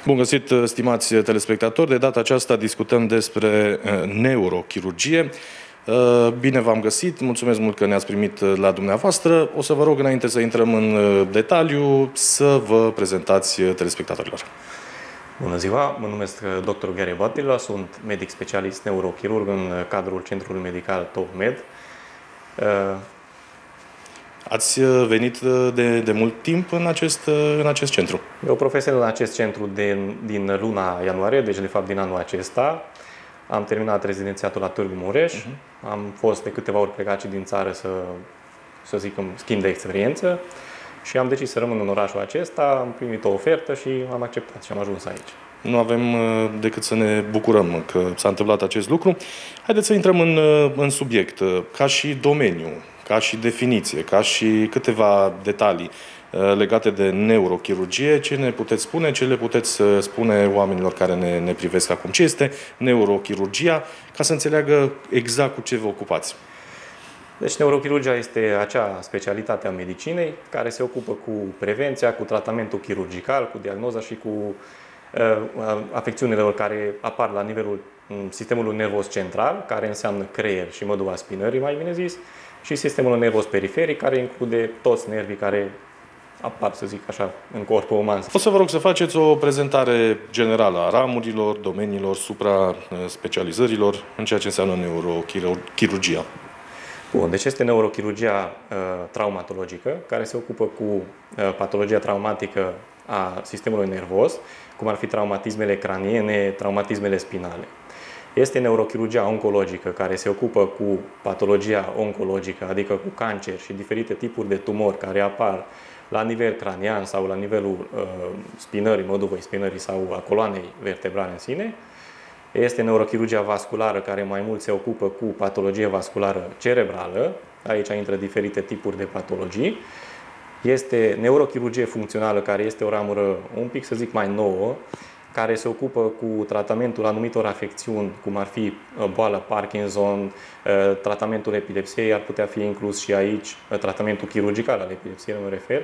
Bun găsit, stimați telespectatori. De data aceasta discutăm despre neurochirurgie. Bine v-am găsit, mulțumesc mult că ne-ați primit la dumneavoastră. O să vă rog, înainte să intrăm în detaliu, să vă prezentați telespectatorilor. Bună ziua, mă numesc dr. Gary Batila, sunt medic specialist neurochirurg în cadrul Centrului Medical TopMed. Ați venit de mult timp în acest centru? Eu profesionez în acest centru din luna ianuarie, deci de fapt din anul acesta. Am terminat rezidențiatul la Târgu Mureș. Am fost de câteva ori plecat și din țară să zic, în schimb de experiență și am decis să rămân în orașul acesta, am primit o ofertă și am acceptat și am ajuns aici. Nu avem decât să ne bucurăm că s-a întâmplat acest lucru. Haideți să intrăm în subiect, ca și domeniu, ca și definiție, ca și câteva detalii legate de neurochirurgie. Ce ne puteți spune, ce le puteți spune oamenilor care ne privesc acum? Ce este neurochirurgia, ca să înțeleagă exact cu ce vă ocupați? Deci neurochirurgia este acea specialitate a medicinei care se ocupă cu prevenția, cu tratamentul chirurgical, cu diagnoza și cu afecțiunile care apar la nivelul sistemului nervos central, care înseamnă creier și mădula spinării, mai bine zis, și sistemul nervos periferic, care include toți nervii care apar, să zic așa, în corpul uman. O să vă rog să faceți o prezentare generală a ramurilor, domeniilor, supra-specializărilor în ceea ce înseamnă neurochirurgia. Bun, deci este neurochirurgia traumatologică, care se ocupă cu patologia traumatică a sistemului nervos, cum ar fi traumatismele craniene, traumatismele spinale. Este neurochirurgia oncologică, care se ocupă cu patologia oncologică, adică cu cancer și diferite tipuri de tumori care apar la nivel cranian sau la nivelul spinării, măduvei spinării sau a coloanei vertebrale în sine. Este neurochirurgia vasculară, care mai mult se ocupă cu patologie vasculară cerebrală. Aici intră diferite tipuri de patologii. Este neurochirurgie funcțională, care este o ramură un pic, să zic, mai nouă, care se ocupă cu tratamentul anumitor afecțiuni, cum ar fi boala Parkinson, tratamentul epilepsiei, ar putea fi inclus și aici tratamentul chirurgical al epilepsiei, mă refer,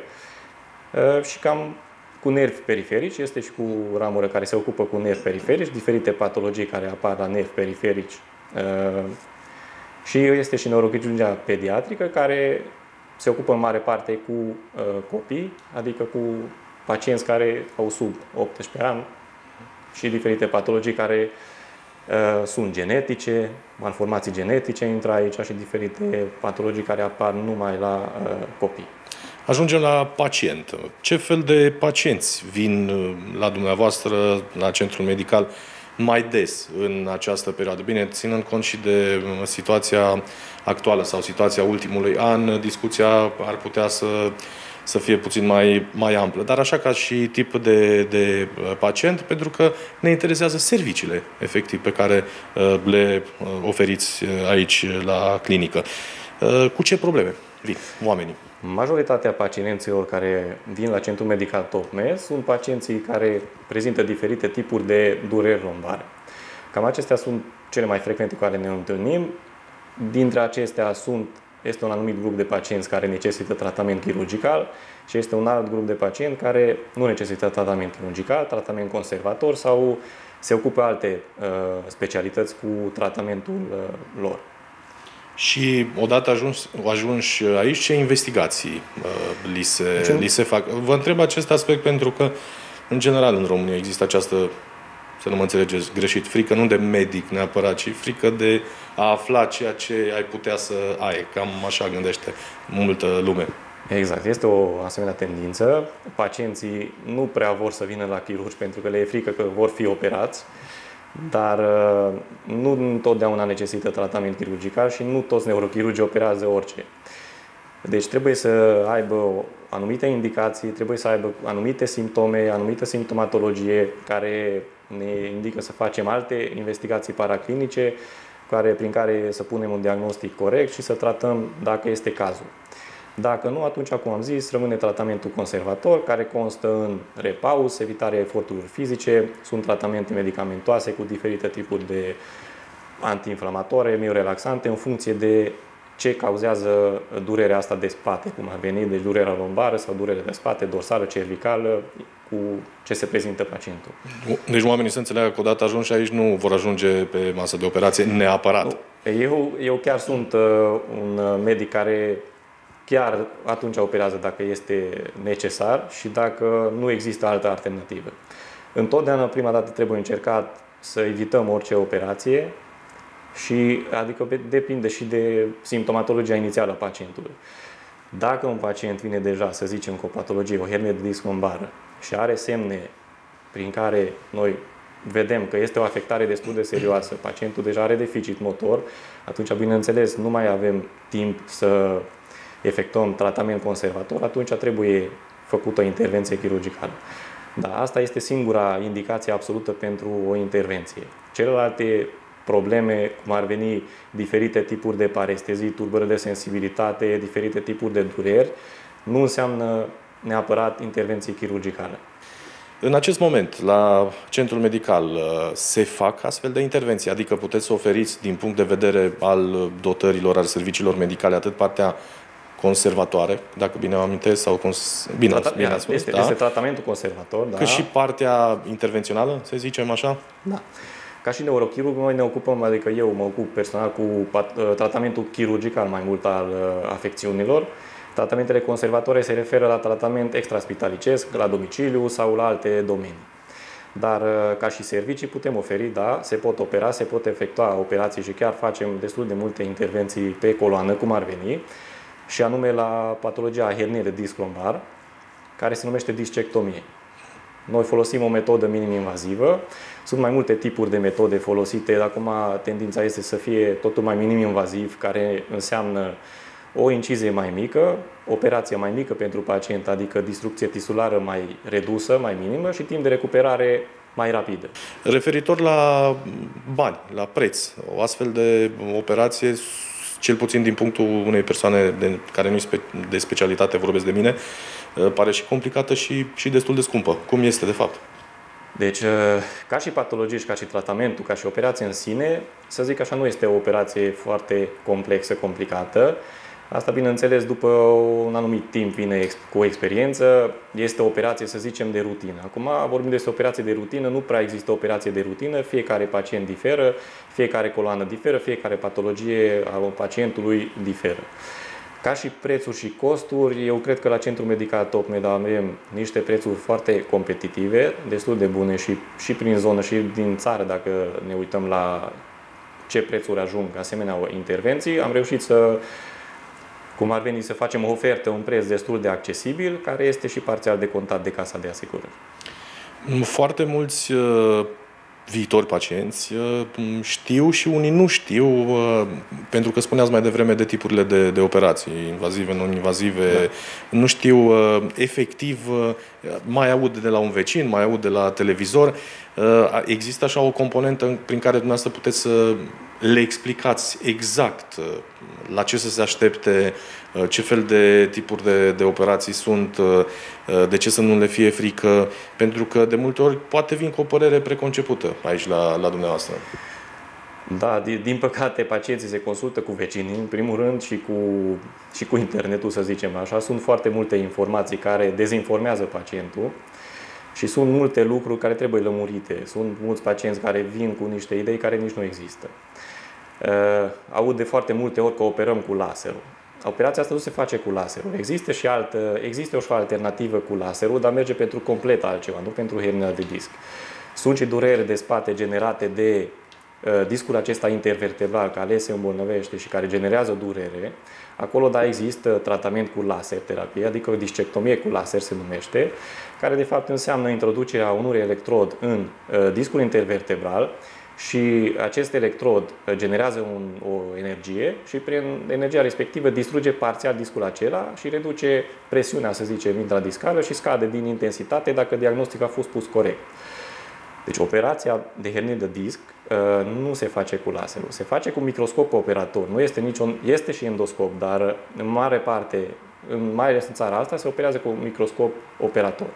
și cam cu nervi periferici. Este și cu ramură care se ocupă cu nervi periferici, diferite patologii care apar la nervi periferici, și este și neurochirurgia pediatrică, care se ocupă în mare parte cu copii, adică cu pacienți care au sub 18 ani și diferite patologii care sunt genetice, malformații genetice intră aici și diferite patologii care apar numai la copii. Ajungem la pacient. Ce fel de pacienți vin la dumneavoastră, la centrul medical, mai des în această perioadă? Bine, ținând cont și de situația actuală sau situația ultimului an, discuția ar putea să fie puțin mai amplă, dar așa ca și tip de pacient, pentru că ne interesează serviciile, efectiv, pe care le oferiți aici la clinică. Cu ce probleme vin oamenii? Majoritatea pacienților care vin la Centrul Medical TopMed sunt pacienții care prezintă diferite tipuri de dureri lombare. Cam acestea sunt cele mai frecvente cu care ne întâlnim. Dintre acestea este un anumit grup de pacienți care necesită tratament chirurgical și este un alt grup de pacienți care nu necesită tratament chirurgical, tratament conservator sau se ocupă alte specialități cu tratamentul lor. Și odată ajunși aici, ce investigații li se fac? Vă întreb acest aspect pentru că, în general, în România există această, să nu mă înțelegeți greșit, frică nu de medic neapărat, ci frică de a afla ceea ce ai putea să ai. Cam așa gândește multă lume. Exact. Este o asemenea tendință. Pacienții nu prea vor să vină la chirurgi pentru că le e frică că vor fi operați, dar nu întotdeauna necesită tratament chirurgical și nu toți neurochirurgii operează orice. Deci trebuie să aibă anumite indicații, trebuie să aibă anumite simptome, anumită simptomatologie care ne indică să facem alte investigații paraclinice prin care să punem un diagnostic corect și să tratăm dacă este cazul. Dacă nu, atunci, cum am zis, rămâne tratamentul conservator, care constă în repaus, evitarea eforturilor fizice, sunt tratamente medicamentoase cu diferite tipuri de antiinflamatoare, miorelaxante, în funcție de ce cauzează durerea asta de spate, cum ar veni, deci durerea lombară sau durerea de spate, dorsală, cervicală, cu ce se prezintă pacientul. Deci oamenii să înțeleagă că odată ajunși aici nu vor ajunge pe masă de operație neapărat. Eu chiar sunt un medic care chiar atunci operează dacă este necesar și dacă nu există altă alternativă. Întotdeauna, prima dată, trebuie încercat să evităm orice operație și, adică depinde și de simptomatologia inițială a pacientului. Dacă un pacient vine deja, să zicem, cu o patologie, o hernie de disc lombară și are semne prin care noi vedem că este o afectare destul de serioasă, pacientul deja are deficit motor, atunci, bineînțeles, nu mai avem timp să efectuăm tratament conservator, atunci trebuie făcută o intervenție chirurgicală. Dar asta este singura indicație absolută pentru o intervenție. Celelalte probleme, cum ar veni diferite tipuri de parestezii, tulburări de sensibilitate, diferite tipuri de dureri, nu înseamnă neapărat intervenție chirurgicală. În acest moment, la centrul medical, se fac astfel de intervenții? Adică puteți să oferiți, din punct de vedere al dotărilor, al serviciilor medicale, atât partea conservatoare, dacă bine am amintesc, sau bine ați spus, este tratamentul conservator, da. Cât și partea intervențională, să zicem așa? Da. Ca și neurochirurg, noi ne ocupăm, adică eu mă ocup personal cu tratamentul chirurgical mai mult al afecțiunilor. Tratamentele conservatoare se referă la tratament extraspitalicesc, la domiciliu sau la alte domenii. Dar ca și servicii putem oferi, da, se pot opera, se pot efectua operații și chiar facem destul de multe intervenții pe coloană, cum ar veni, și anume la patologia herniei de disc lombar, care se numește discectomie. Noi folosim o metodă minim-invazivă. Sunt mai multe tipuri de metode folosite. Acum tendința este să fie totul mai minim-invaziv, care înseamnă o incizie mai mică, operație mai mică pentru pacient, adică distrucție tisulară mai redusă, mai minimă și timp de recuperare mai rapidă. Referitor la bani, la preț, o astfel de operație, cel puțin din punctul unei persoane care nu este de specialitate, vorbesc de mine, pare și complicată și destul de scumpă. Cum este de fapt? Deci, ca și patologie și ca și tratamentul, ca și operație în sine, să zic așa, nu este o operație foarte complexă, complicată. Asta, bineînțeles, după un anumit timp vine cu o experiență, este o operație, să zicem, de rutină. Acum vorbim despre operație de rutină, nu prea există operație de rutină, fiecare pacient diferă, fiecare coloană diferă, fiecare patologie a pacientului diferă. Ca și prețuri și costuri, eu cred că la Centrul Medical Tocmeda avem niște prețuri foarte competitive, destul de bune și prin zonă și din țară, dacă ne uităm la ce prețuri ajung asemenea intervenții. Am reușit să, cum ar veni, să facem o ofertă, un preț destul de accesibil, care este și parțial decontat de Casa de Asigurări. Foarte mulți viitori pacienți știu și unii nu știu, pentru că spuneați mai devreme de tipurile de operații, invazive, non-invazive, da. Nu știu efectiv, mai aud de la un vecin, mai aud de la televizor. Există așa o componentă prin care dumneavoastră puteți să le explicați exact la ce să se aștepte, ce fel de tipuri de operații sunt, de ce să nu le fie frică, pentru că de multe ori poate vin cu o părere preconcepută aici la dumneavoastră. Da, din păcate pacienții se consultă cu vecinii, în primul rând, și cu internetul, să zicem așa. Sunt foarte multe informații care dezinformează pacientul și sunt multe lucruri care trebuie lămurite. Sunt mulți pacienți care vin cu niște idei care nici nu există. Aud de foarte multe ori că operăm cu laserul. Operația asta nu se face cu laserul. Există și o alternativă cu laserul, dar merge pentru complet altceva, nu pentru hernia de disc. Sunt și dureri de spate generate de discul acesta intervertebral care se îmbolnăvește și care generează durere. Acolo, da, există tratament cu laser terapie, adică o discectomie cu laser se numește, care de fapt înseamnă introducerea unui electrod în discul intervertebral și acest electrod generează o energie și prin energia respectivă distruge parțial discul acela și reduce presiunea, să zicem, intradiscală și scade din intensitate dacă diagnosticul a fost pus corect. Deci operația de hernie de disc nu se face cu laserul, se face cu microscop operator. Nu este este și endoscop, dar în mare parte, mai ales în țara asta, se operează cu microscop operator.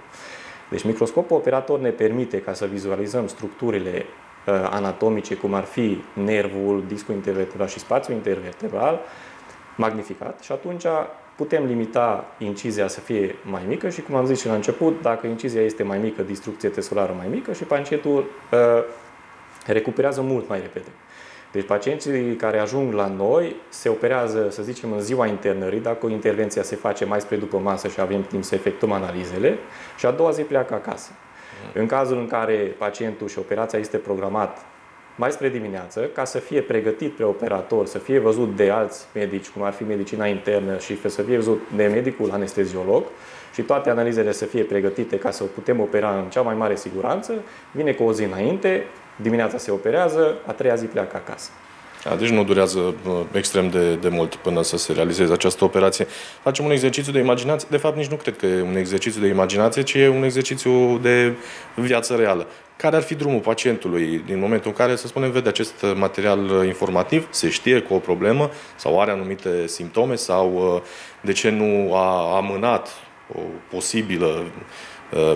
Deci microscopul operator ne permite ca să vizualizăm structurile anatomice, cum ar fi nervul, discul intervertebral și spațiul intervertebral, magnificat și atunci putem limita incizia să fie mai mică și, cum am zis și la început, dacă incizia este mai mică, distrucție tesulară mai mică și pacientul recuperează mult mai repede. Deci pacienții care ajung la noi se operează, să zicem, în ziua internării, dacă o intervenție se face mai spre după masă și avem timp să efectuăm analizele, și a doua zi pleacă acasă. În cazul în care pacientul și operația este programat mai spre dimineață, ca să fie pregătit preoperator, să fie văzut de alți medici, cum ar fi medicina internă și să fie văzut de medicul anesteziolog și toate analizele să fie pregătite ca să o putem opera în cea mai mare siguranță, vine cu o zi înainte, dimineața se operează, a treia zi pleacă acasă. Deci nu durează extrem de mult până să se realizeze această operație. Facem un exercițiu de imaginație. De fapt, nici nu cred că e un exercițiu de imaginație, ci e un exercițiu de viață reală. Care ar fi drumul pacientului din momentul în care, să spunem, vede acest material informativ, se știe că o problemă sau are anumite simptome sau de ce nu a amânat o posibilă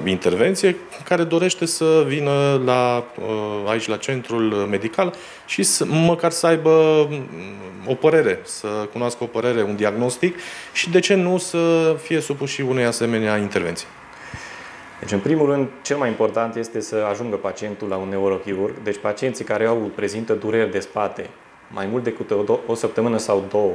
intervenție, care dorește să vină aici la centrul medical și măcar să aibă o părere, să cunoască o părere, un diagnostic și de ce nu să fie supus și unei asemenea intervenții. Deci, în primul rând, cel mai important este să ajungă pacientul la un neurochirurg. Deci pacienții care prezintă dureri de spate mai mult decât o săptămână sau două,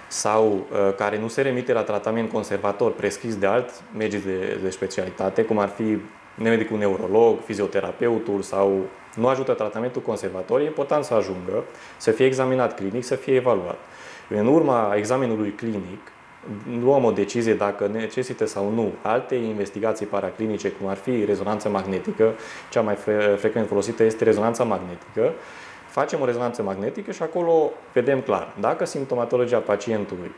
sau care nu se remite la tratament conservator prescris de alți medici de specialitate, cum ar fi medicul neurolog, fizioterapeutul, sau nu ajută tratamentul conservator, e important să ajungă, să fie examinat clinic, să fie evaluat. În urma examenului clinic, luăm o decizie dacă necesită sau nu alte investigații paraclinice, cum ar fi rezonanță magnetică, cea mai frecvent folosită este rezonanța magnetică. Facem o rezonanță magnetică și acolo vedem clar dacă simptomatologia pacientului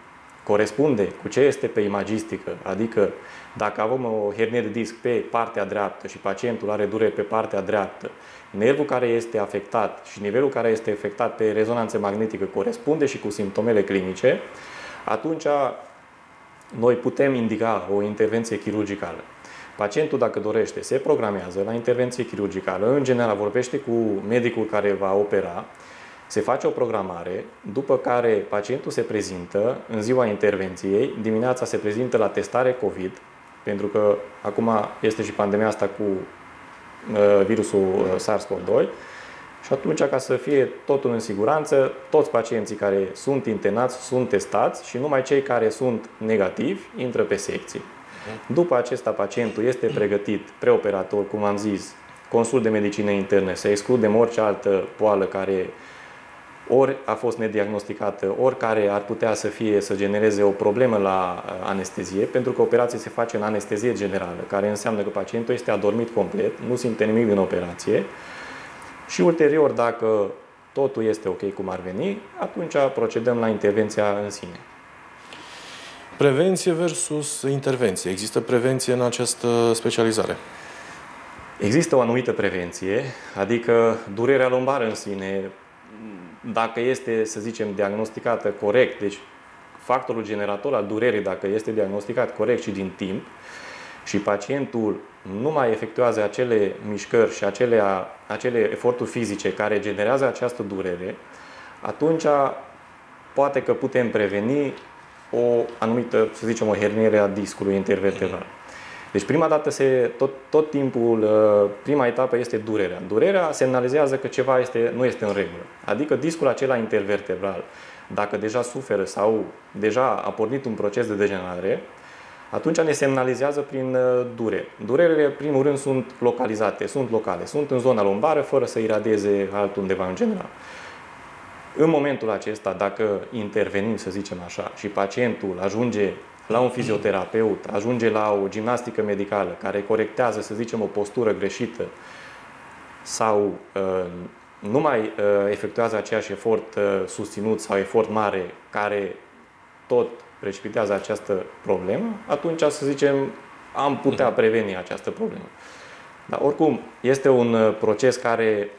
corespunde cu ce este pe imagistică, adică dacă avem o hernie de disc pe partea dreaptă și pacientul are dureri pe partea dreaptă, nervul care este afectat și nivelul care este afectat pe rezonanță magnetică corespunde și cu simptomele clinice, atunci noi putem indica o intervenție chirurgicală. Pacientul, dacă dorește, se programează la intervenție chirurgicală, în general vorbește cu medicul care va opera, se face o programare, după care pacientul se prezintă în ziua intervenției, dimineața se prezintă la testare COVID, pentru că acum este și pandemia asta cu virusul SARS-CoV-2, și atunci, ca să fie totul în siguranță, toți pacienții care sunt internați sunt testați și numai cei care sunt negativi intră pe secții. După acesta, pacientul este pregătit preoperator, cum am zis, consult de medicină internă, să excludem orice altă boală care ori a fost nediagnosticată, ori care ar putea să genereze o problemă la anestezie, pentru că operația se face în anestezie generală, care înseamnă că pacientul este adormit complet, nu simte nimic din operație și ulterior, dacă totul este ok cum ar veni, atunci procedăm la intervenția în sine. Prevenție versus intervenție. Există prevenție în această specializare? Există o anumită prevenție, adică durerea lombară în sine, dacă este, să zicem, diagnosticată corect, deci factorul generator al durerii, dacă este diagnosticat corect și din timp, și pacientul nu mai efectuează acele mișcări și acele eforturi fizice care generează această durere, atunci poate că putem preveni o anumită, să zicem, o herniere a discului intervertebral. Deci prima dată tot timpul, prima etapă este durerea. Durerea semnalizează că ceva nu este în regulă. Adică discul acela intervertebral, dacă deja suferă sau deja a pornit un proces de degenerare, atunci ne semnalizează prin dureri. Durerile, în primul rând, sunt localizate, sunt locale, sunt în zona lombară, fără să iradieze altundeva în general. În momentul acesta, dacă intervenim, să zicem așa, și pacientul ajunge la un fizioterapeut, ajunge la o gimnastică medicală care corectează, să zicem, o postură greșită sau nu mai efectuează aceeași efort susținut sau efort mare care tot precipitează această problemă, atunci, să zicem, am putea preveni această problemă. Dar oricum, este un proces care,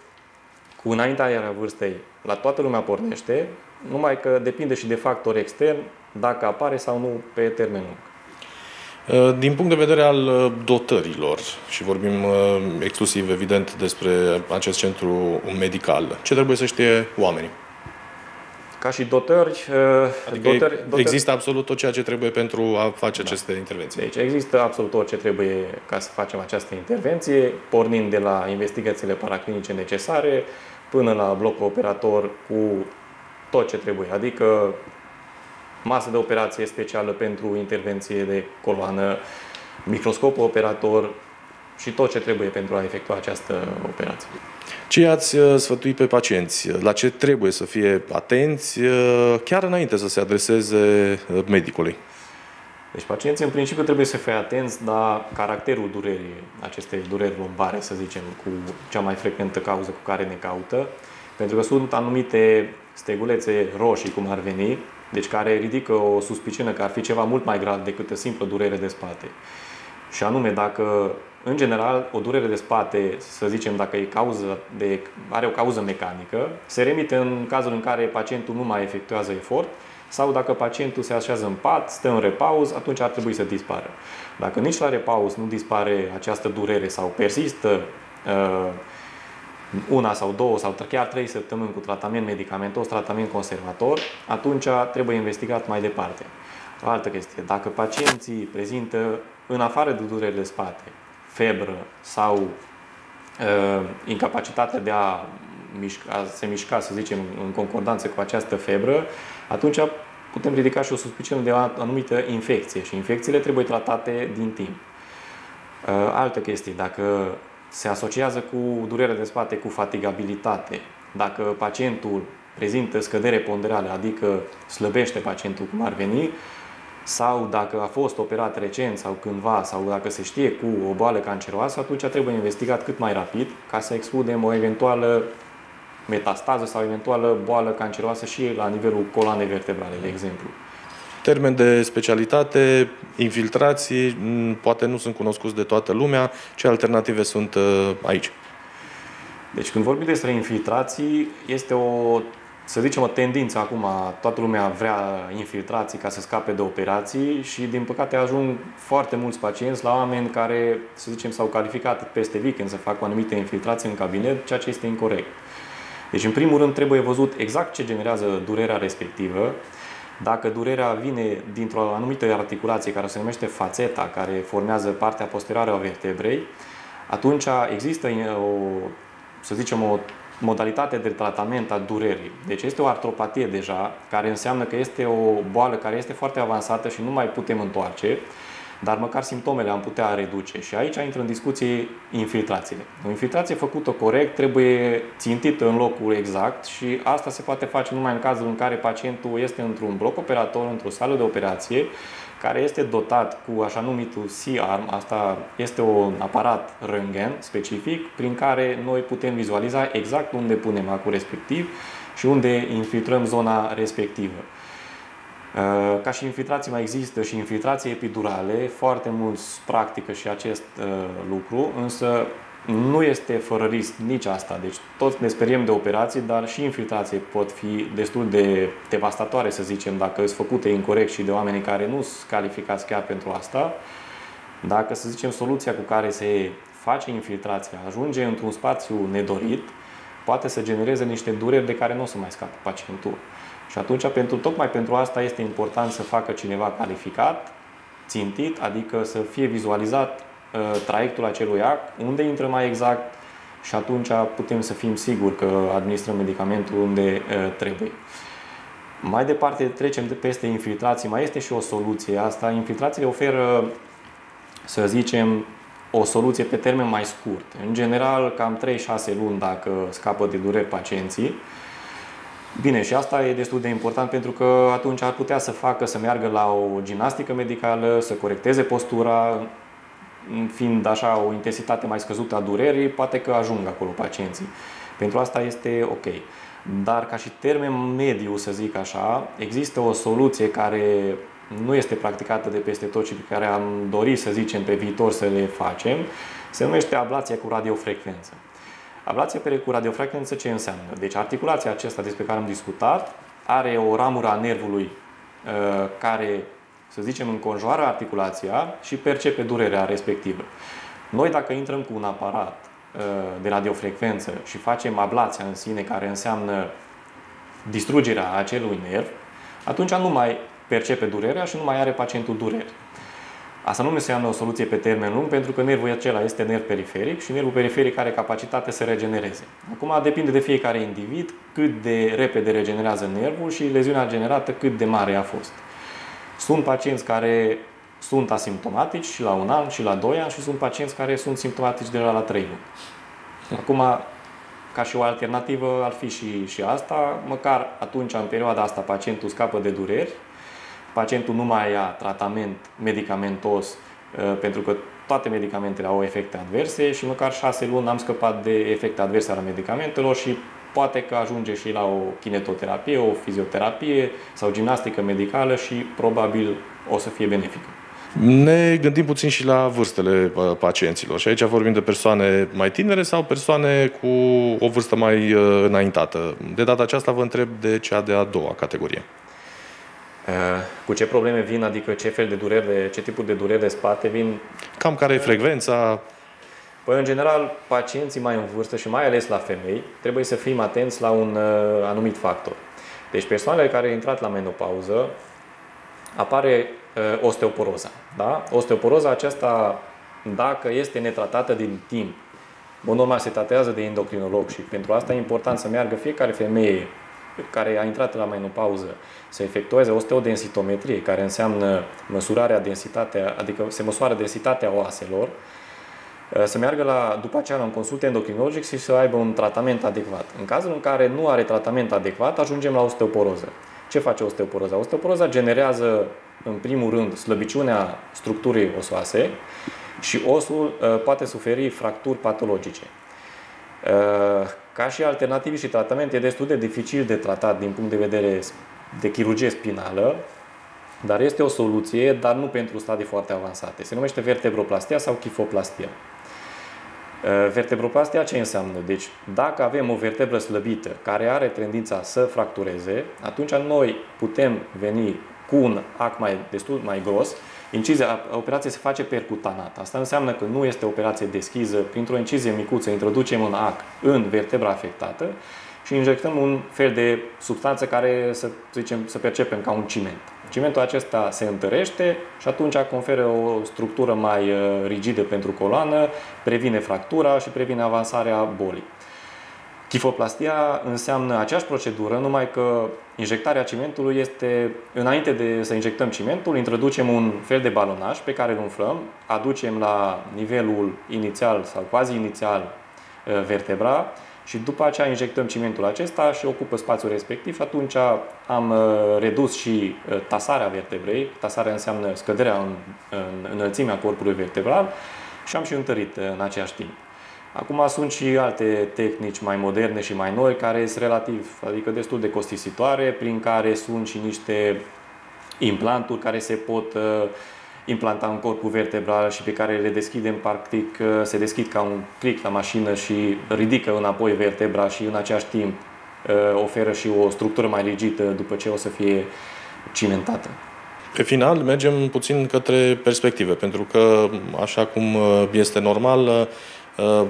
cu înaintarea vârstei, la toată lumea pornește, numai că depinde și de factori externi, dacă apare sau nu pe termen lung. Din punct de vedere al dotărilor, și vorbim exclusiv, evident, despre acest centru medical, ce trebuie să știe oamenii? Ca și dotări, Adică există absolut tot ceea ce trebuie pentru a face aceste intervenții. Deci există absolut tot ce trebuie ca să facem această intervenție, pornind de la investigațiile paraclinice necesare până la blocul operator cu tot ce trebuie, adică masă de operație specială pentru intervenție de coloană, microscop operator și tot ce trebuie pentru a efectua această operație. Ce i-ați sfătui pe pacienți? La ce trebuie să fie atenți chiar înainte să se adreseze medicului? Deci pacienții în principiu trebuie să fie atenți la caracterul durerii, acestei dureri lombare, să zicem, cu cea mai frecventă cauză cu care ne caută, pentru că sunt anumite stegulețe roșii, cum ar veni, deci care ridică o suspiciune că ar fi ceva mult mai grav decât o simplă durere de spate. Și anume, dacă, în general, o durere de spate, să zicem, dacă are o cauză mecanică, se remite în cazul în care pacientul nu mai efectuează efort sau dacă pacientul se așează în pat, stă în repauz, atunci ar trebui să dispară. Dacă nici la repauz nu dispare această durere sau persistă una sau două sau chiar 3 săptămâni cu tratament medicamentos, tratament conservator, atunci trebuie investigat mai departe. O altă chestie, dacă pacienții prezintă, în afară de dureri de spate, febră sau incapacitatea de a se mișca, să zicem, în concordanță cu această febră, atunci putem ridica și o suspiciune de o anumită infecție și infecțiile trebuie tratate din timp. Altă chestie, dacă se asociază cu durere de spate cu fatigabilitate, dacă pacientul prezintă scădere ponderală, adică slăbește pacientul cum ar veni, sau dacă a fost operat recent sau cândva, sau dacă se știe cu o boală canceroasă, atunci trebuie investigat cât mai rapid ca să excludem o eventuală metastază sau eventuală boală canceroasă și la nivelul coloanei vertebrale, de exemplu. Termeni de specialitate, infiltrații, poate nu sunt cunoscuți de toată lumea. Ce alternative sunt aici? Deci când vorbim despre infiltrații, este să zicem, o tendință acum. Toată lumea vrea infiltrații ca să scape de operații și, din păcate, ajung foarte mulți pacienți la oameni care, să zicem, s-au calificat peste weekend să facă o anumită infiltrație în cabinet, ceea ce este incorect. Deci, în primul rând, trebuie văzut exact ce generează durerea respectivă. Dacă durerea vine dintr-o anumită articulație care se numește fațeta, care formează partea posterioară a vertebrei, atunci există să zicem, o modalitate de tratament a durerii. Deci este o artropatie deja, care înseamnă că este o boală care este foarte avansată și nu mai putem întoarce, dar măcar simptomele am putea reduce. Și aici intră în discuție infiltrațiile. O infiltrație făcută corect trebuie țintită în locul exact și asta se poate face numai în cazul în care pacientul este într-un bloc operator, într-o sală de operație, care este dotat cu așa numitul C-arm, asta este un aparat röntgen specific prin care noi putem vizualiza exact unde punem acul respectiv și unde infiltrăm zona respectivă. Ca și infiltrații mai există și infiltrații epidurale, foarte mulți practică și acest lucru, însă nu este fără risc nici asta. Deci toți ne speriem de operații, dar și infiltrații pot fi destul de devastatoare, să zicem, dacă sunt făcute incorect și de oameni care nu sunt calificați chiar pentru asta. Dacă, să zicem, soluția cu care se face infiltrația ajunge într-un spațiu nedorit, poate să genereze niște dureri de care nu o să mai scape pacientul. Și atunci, tocmai pentru asta este important să facă cineva calificat, țintit, adică să fie vizualizat traiectul acelui act, unde intră mai exact și atunci putem să fim siguri că administrăm medicamentul unde trebuie. Mai departe trecem peste infiltrații, mai este și o soluție. Asta, infiltrațiile oferă, să zicem, o soluție pe termen mai scurt. În general, cam 3-6 luni dacă scapă de dureri pacienții. Bine, și asta e destul de important pentru că atunci ar putea să meargă la o gimnastică medicală, să corecteze postura, fiind așa o intensitate mai scăzută a durerii, poate că ajung acolo pacienții. Pentru asta este ok. Dar ca și termen mediu, să zic așa, există o soluție care nu este practicată de peste tot și pe care am dorit, să zicem, pe viitor să le facem, se numește ablația cu radiofrecvență. Ablația cu radiofrecvență ce înseamnă? Deci articulația aceasta despre care am discutat are o ramură a nervului care, să zicem, înconjoară articulația și percepe durerea respectivă. Noi, dacă intrăm cu un aparat de radiofrecvență și facem ablația în sine, care înseamnă distrugerea acelui nerv, atunci nu mai percepe durerea și nu mai are pacientul dureri. Asta nu înseamnă o soluție pe termen lung, pentru că nervul acela este nerv periferic și nervul periferic are capacitate să regenereze. Acum depinde de fiecare individ cât de repede regenerează nervul și leziunea generată cât de mare a fost. Sunt pacienți care sunt asimptomatici și la 1 an și la 2 ani și sunt pacienți care sunt simptomatici de la 3 luni. Acum, ca și o alternativă ar fi și asta, măcar atunci, în perioada asta, pacientul scapă de dureri, pacientul nu mai ia tratament medicamentos, pentru că toate medicamentele au efecte adverse și măcar 6 luni am scăpat de efecte adverse ale medicamentelor și poate că ajunge și la o kinetoterapie, o fizioterapie sau gimnastică medicală și probabil o să fie benefică. Ne gândim puțin și la vârstele pacienților și aici vorbim de persoane mai tinere sau persoane cu o vârstă mai înaintată. De data aceasta vă întreb de cea de-a doua categorie. Cu ce probleme vin, adică ce fel de dureri, ce tipuri de dureri de spate vin? Cam care e frecvența? Păi, în general, pacienții mai în vârstă și mai ales la femei, trebuie să fim atenți la un anumit factor. Deci persoanele care au intrat la menopauză, apare osteoporoza. Da? Osteoporoza aceasta, dacă este netratată din timp, normal se tratează de endocrinolog și pentru asta e important să meargă fiecare femeie care a intrat la menopauză să efectueze osteodensitometrie, care înseamnă măsurarea densitatea, adică se măsoară densitatea oaselor, să meargă după aceea la un consult endocrinologic și să aibă un tratament adecvat. În cazul în care nu are tratament adecvat, ajungem la osteoporoză. Ce face osteoporoza? Osteoporoza generează, în primul rând, slăbiciunea structurii osoase și osul poate suferi fracturi patologice. Ca și alternative și tratament, e destul de dificil de tratat din punct de vedere de chirurgie spinală, dar este o soluție, dar nu pentru stadii foarte avansate. Se numește vertebroplastia sau chifoplastia. Vertebroplastia ce înseamnă? Deci, dacă avem o vertebră slăbită care are tendința să fractureze, atunci noi putem veni cu un ac destul mai gros. Operația se face percutanat. Asta înseamnă că nu este o operație deschisă. Printr-o incizie micuță introducem un ac în vertebra afectată și injectăm un fel de substanță care, să percepem ca un ciment. Cimentul acesta se întărește și atunci conferă o structură mai rigidă pentru coloană, previne fractura și previne avansarea bolii. Chifoplastia înseamnă aceeași procedură, numai că injectarea cimentului este, înainte de să injectăm cimentul, introducem un fel de balonaj pe care îl umflăm, aducem la nivelul inițial sau quasi inițial vertebra și după aceea injectăm cimentul acesta și ocupă spațiul respectiv și atunci am redus și tasarea vertebrei. Tasarea înseamnă scăderea în înălțimea corpului vertebral și am și întărit în același timp. Acum sunt și alte tehnici mai moderne și mai noi care sunt relativ, adică destul de costisitoare, prin care sunt și niște implanturi care se pot implanta în corpul vertebral și pe care le deschidem, practic, se deschid ca un click la mașină și ridică înapoi vertebra și în același timp oferă și o structură mai rigidă după ce o să fie cimentată. Pe final, mergem puțin către perspective, pentru că, așa cum este normal,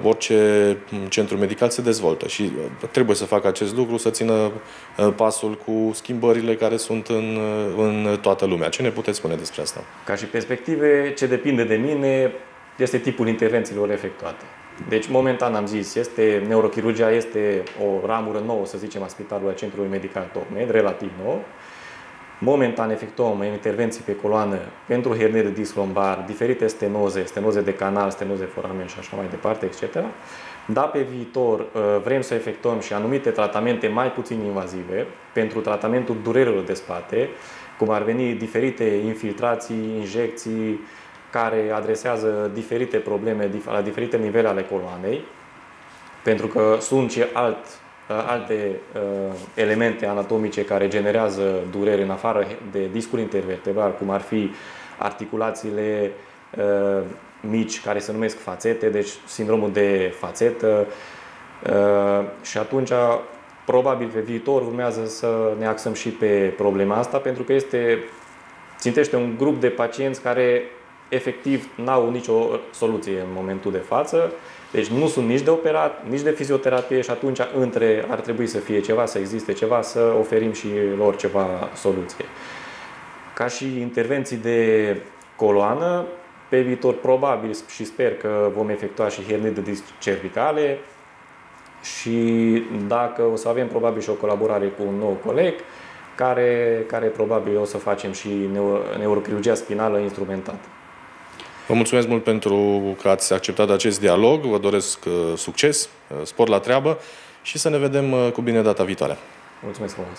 orice centru medical se dezvoltă și trebuie să facă acest lucru, să țină pasul cu schimbările care sunt în toată lumea. Ce ne puteți spune despre asta? Ca și perspective, ce depinde de mine este tipul intervențiilor efectuate. Deci, momentan am zis, neurochirurgia este o ramură nouă, să zicem, a Spitalului Centrului Medical Tocmed, relativ nou. Momentan efectuăm intervenții pe coloană pentru hernie de disc lombar, diferite stenoze de canal, stenoze foramen și așa mai departe, etc. Dar pe viitor vrem să efectuăm și anumite tratamente mai puțin invazive pentru tratamentul durerilor de spate, cum ar veni diferite infiltrații, injecții care adresează diferite probleme la diferite nivele ale coloanei, pentru că sunt și alte elemente anatomice care generează dureri în afară de discul intervertebral, cum ar fi articulațiile mici care se numesc fațete, deci sindromul de fațetă și atunci probabil pe viitor urmează să ne axăm și pe problema asta, pentru că țintește un grup de pacienți care efectiv n-au nicio soluție în momentul de față. Deci nu sunt nici de operat, nici de fizioterapie și atunci între ar trebui să fie ceva, să existe ceva, să oferim și lor ceva soluție. Ca și intervenții de coloană, pe viitor probabil și sper că vom efectua și hernii de disc cervicale și dacă o să avem probabil și o colaborare cu un nou coleg care probabil o să facem și neurochirurgia spinală instrumentată. Vă mulțumesc mult pentru că ați acceptat acest dialog, vă doresc succes, spor la treabă și să ne vedem cu bine data viitoare. Mulțumesc frumos!